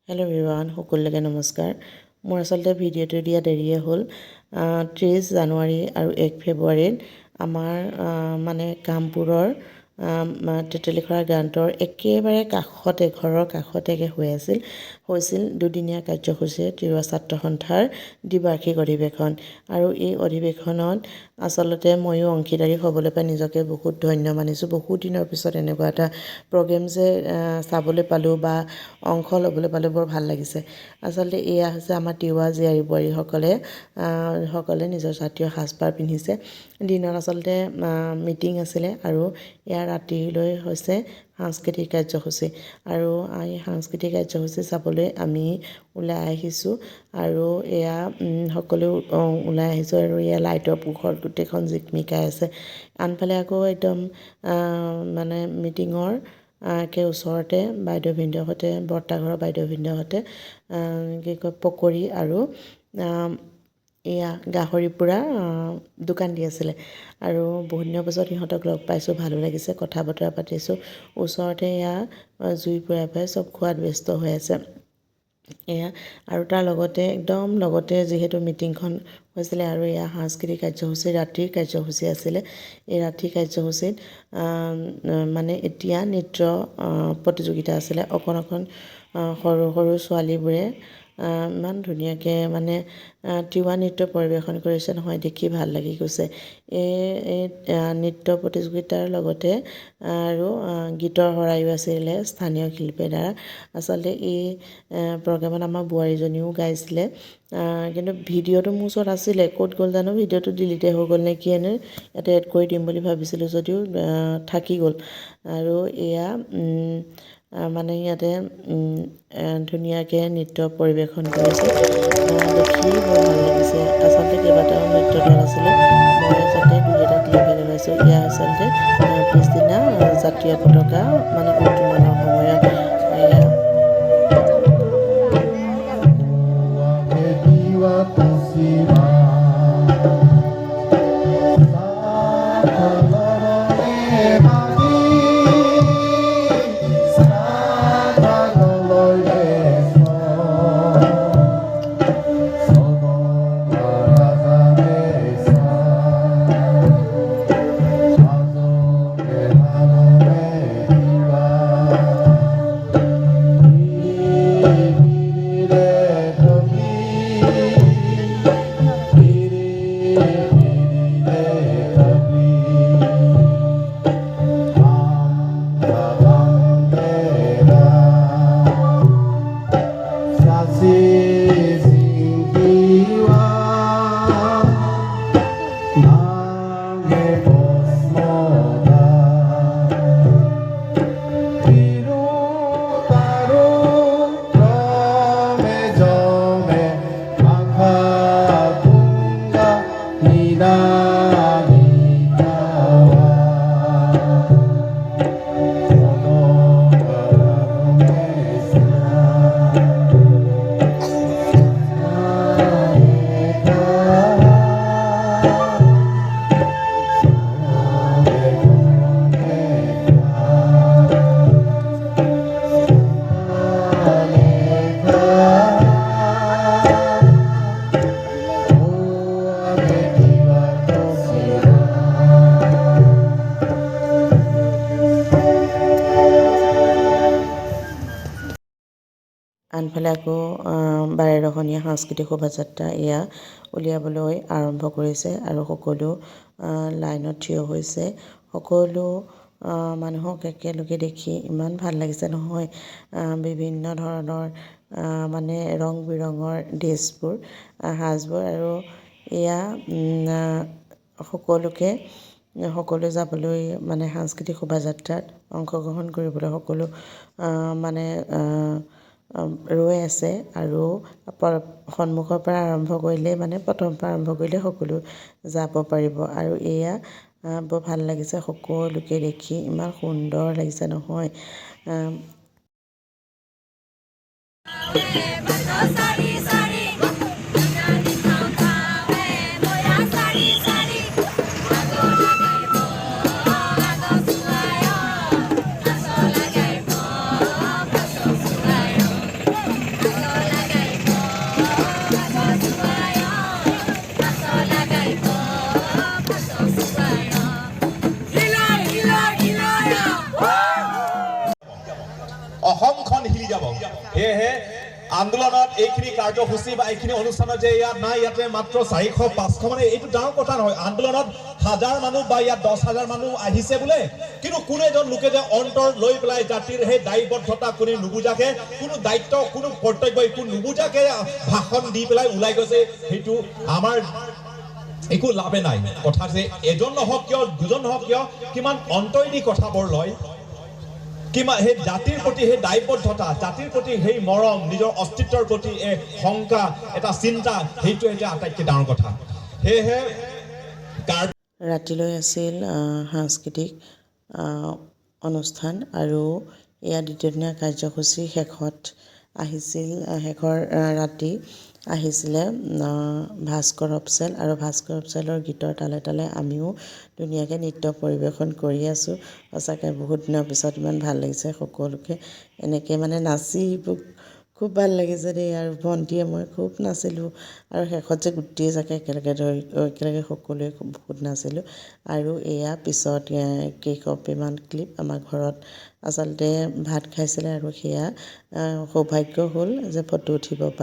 Hello' everyone, সকলোকে নমস্কাৰ। মোৰ আচলতে ভিডিঅ'টো দিয়া দেৰিয়ে হ'ল। 30 জানুৱাৰী আৰু 1 ফেব্ৰুৱাৰীত আমাৰ কামপুৰৰ তেতেলীখৰা গ্ৰান্টৰ একেবাৰে কাষতে ঘৰৰ কাষতে হৈছিল দুদিনীয়া কাৰ্যসূচীৰে তিৱা ছাত্ৰ সন্থাৰ দ্বিবাৰ্ষিক অধিৱেশন। আৰু এই অধিৱেশনত আচলতে ময়ো অংশীদাৰী হ'বলৈ পাই নিজকে বহুত ধন্য মানিছোঁ। বহুত দিনৰ পিছত এনেকুৱা এটা প্ৰগ্ৰেম যে চাবলৈ পালোঁ বা অংশ ল'বলৈ পালোঁ, বৰ ভাল লাগিছে। আচলতে এয়া হৈছে আমাৰ তিৱা জীয়াৰী বোৱাৰীসকলে নিজৰ জাতীয় সাজপাৰ পিন্ধিছে। দিনত আচলতে মিটিং আছিলে আৰু ইয়াৰ ৰাতিলৈ হৈছে সাংস্কৃতিক কাৰ্যসূচী। আৰু এই সাংস্কৃতিক কাৰ্যসূচী চাবলৈ আমি ওলাই আহিছোঁ আৰু এয়া সকলো ওলাই আহিছোঁ আৰু এয়া লাইটৰ পোহৰত গোটেইখন জিকমিকাই আছে। আনফালে আকৌ একদম মিটিঙৰ ওচৰতে বাইদেউভিন্দহঁতে বৰ্তাঘৰৰ বাইদেউভিন্দহঁতে পকৰি আৰু এয়া গাহৰি পোৰা দোকান দি আছিলে। আৰু বহুত দিনৰ পাছত সিহঁতক লগ পাইছোঁ, ভালো লাগিছে, কথা বতৰা পাতিছোঁ। ওচৰতে এয়া জুই ফুৰাই চব খোৱাত ব্যস্ত হৈ আছে। এয়া আৰু তাৰ একদম লগতে যিহেতু মিটিংখন হৈছিলে আৰু এয়া সাংস্কৃতিক কাৰ্যসূচী ৰাতিৰ কাৰ্যসূচী আছিলে। এই ৰাতিৰ কাৰ্যসূচীত এতিয়া নৃত্য প্ৰতিযোগিতা আছিলে। অকণ সৰু সৰু ছোৱালীবোৰে ইমান ধুনীয়াকৈ তিৱা নৃত্য পৰিৱেশন কৰিছে নহয়, দেখি ভাল লাগি গৈছে। এই নৃত্য প্ৰতিযোগিতাৰ লগতে আৰু গীতৰ শৰাইও আছিলে স্থানীয় শিল্পীৰ দ্বাৰা। আচলতে এই প্ৰগ্ৰেমত আমাৰ বোৱাৰীজনীও গাইছিলে, কিন্তু ভিডিঅ'টো মোৰ ওচৰত আছিলে, ক'ত গ'ল জানো, ভিডিঅ'টো ডিলিটে হৈ গ'ল নে কি এনে, ইয়াতে এড কৰি দিম বুলি ভাবিছিলোঁ যদিও থাকি গ'ল। আৰু এয়া ইয়াতে ধুনীয়াকৈ নৃত্য পৰিৱেশন কৰিছে, দেখি বৰ ভাল লাগিছে। আচলতে কেইবাটাও নৃত্য দল আছিলে, মই আচলতে দুই এটা ক্লিপহে লগাইছোঁ। এয়া আচলতে পিছদিনা জাতীয় পতাকা উত্তোলনৰ সময়ত এয়া আনফালে আকৌ 12খনীয়া সাংস্কৃতিক শোভাযাত্ৰা এয়া উলিয়াবলৈ আৰম্ভ কৰিছে আৰু সকলো লাইনত থিয় হৈছে। সকলো মানুহক একেলগে দেখি ইমান ভাল লাগিছে নহয়। বিভিন্ন ধৰণৰ ৰং বিৰঙৰ ড্ৰেছবোৰ, সাজবোৰ, আৰু এয়া সকলো যাবলৈ সাংস্কৃতিক শোভাযাত্ৰাত অংশগ্ৰহণ কৰিবলৈ সকলো ৰৈ আছে। আৰু সন্মুখৰ পৰা আৰম্ভ কৰিলে প্ৰথমৰ পৰা আৰম্ভ কৰিলে সকলো যাব পাৰিব। আৰু এয়া বৰ ভাল লাগিছে, সকলোকে দেখি ইমান সুন্দৰ লাগিছে নহয়। হিলি যাব সেয়েহে আন্দোলনত এইখিনি কাৰ্যসূচী বা এইখিনি অনুষ্ঠানত যে ইয়াত নাই ইয়াতে মাত্ৰ 400-500 মানে এইটো ডাঙৰ কথা নহয় আন্দোলনত 1000 মানুহ বা ইয়াত 10,000 মানুহ আহিছে বোলে কিন্তু কোনো এজন লোকে যে অন্তৰ লৈ পেলাই জাতিৰ সেই দায়বদ্ধতা কোনে নুবুজাকে কোনো দায়িত্ব কোনো কৰ্তব্য একো নুবুজাকে ভাষণ দি পেলাই ওলাই গৈছে সেইটো আমাৰ একো লাভে নাই কথা যে এজন নহওক কিয় দুজন নহওক কিয় কিমান অন্তৰেদি কথাবোৰ লয় কিমান সেই জাতিৰ প্ৰতি সেই দায়বদ্ধতা জাতিৰ প্ৰতি সেই মৰম নিজৰ অস্তিত্বৰ প্ৰতি এক শংকা এটা চিন্তা সেইটো এটা আটাইতকৈ ডাঙৰ কথা সেয়েহে ৰাতিলৈ আছিল সাংস্কৃতিক অনুষ্ঠান আৰু এয়া দ্বিতীয়দিনীয়া কাৰ্যসূচী শেষত আহিছিল শেষৰ ৰাতি আহিছিলে ভাস্কৰ অপচেল আৰু ভাস্কৰ অপচেলৰ গীতৰ তালে তালে আমিও ধুনীয়াকৈ নৃত্য পৰিৱেশন কৰি আছোঁ সঁচাকৈ বহুত দিনৰ পিছত ইমান ভাল লাগিছে সকলোকে এনেকৈ মানে নাচি খুব ভাল লাগিছে দেই আৰু ভণ্টিয়ে মই খুব নাচিলোঁ আৰু শেষত যে গোটেইজাকে একেলগে সকলোৱে বহুত নাচিলোঁ আৰু এয়া পিছত কেইকপিমান ক্লিপ আমাৰ ঘৰত আচলতে ভাত খাইছিলে আৰু সেয়া সৌভাগ্য হ'ল যে ফটো উঠিব পালে